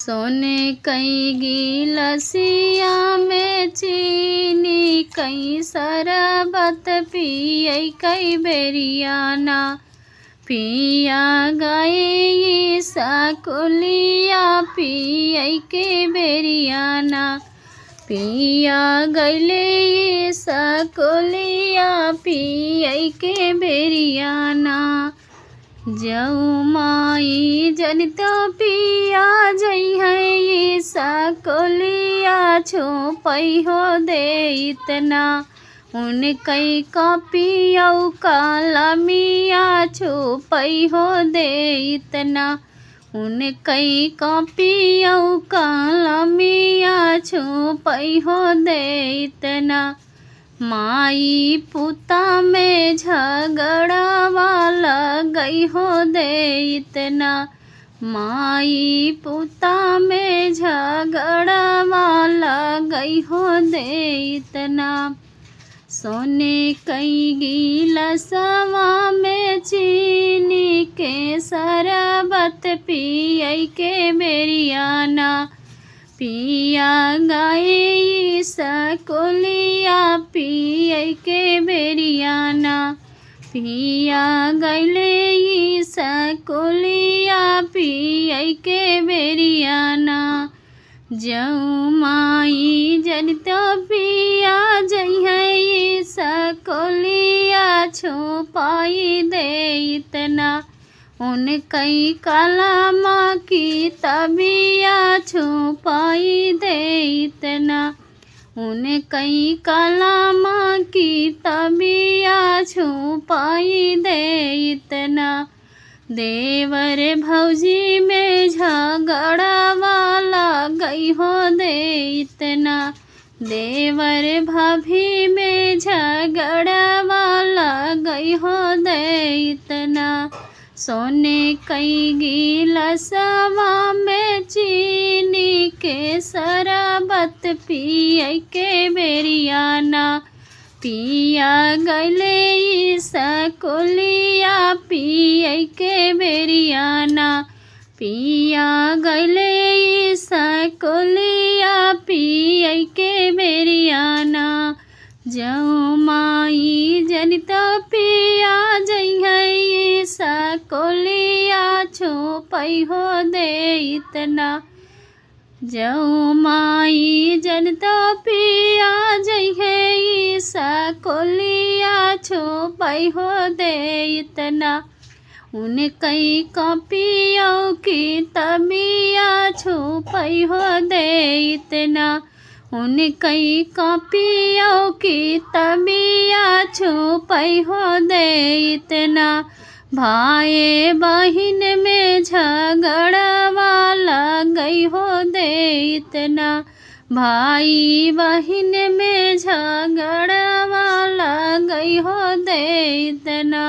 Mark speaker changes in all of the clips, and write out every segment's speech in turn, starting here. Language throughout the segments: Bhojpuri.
Speaker 1: सोने कई गिलसिया में चीनी कई शरबत पियै कई बेरियाना पिया गए सकुलिया पियै के बेरियाना पिया गैले सकुलिया पियै के बेरियाना जऊ माई जनितो पिया जई है सकुलिया छुपई हो दे इतना उन कई कपियौ कलमिया छुपई हो दे इतना उन कई कपियौ कलमिया छुपई हो दे इतना माई पुता में झगड़ा वाला गई हो दे इतना माई पुता में झगड़ा वाला गई हो दे इतना सोने कई गिलसवा में चीनी के शरबत पियै के बेरियाना पिया गए सकुलिया पियै के बेरियाना पिया गैले सकुलिया पियै के बेरियाना जऊ माई जनितो पिया जई है सकुलिया छुपाई दे इतना उन कई कलमा की तबिया छुपाई दे इतना उन कई कलमा की तबिया छुपाई दे इतना देवर भौजी में झगड़ा वाला गई हो दे इतना देवर भाभी में झगड़ा वाला गई हो दे इतना सोने कई गिलसवा में चीनी के शरबत पियै के बेरियाना पिया गैले सकुलिया पियै के बेरियाना पिया गैले सकुलिया पियै के बेरियाना जऊ माई जनितो पिया जई है सकुलिया छुपई हो दे इतना जऊ माई जनितो पिया जई है सकुलिया छुपई हो दे इतना उन कई कपियौ की तबिया छुपई हो दे इतना उन कई कपियौ की तबिया छुपई हो दे इतना भाई बहिन में झगड़ा वाला गई हो दे इतना भाई बहिन में झगड़ा वाला गई हो दे इतना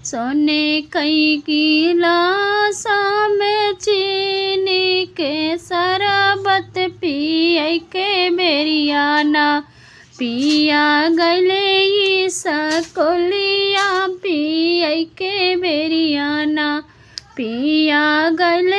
Speaker 1: सोने कई गिलासा में चीनी के शरबत पियै के बेरियाना पिया गैले सकुलिया पियै के बेरियाना पिया गैले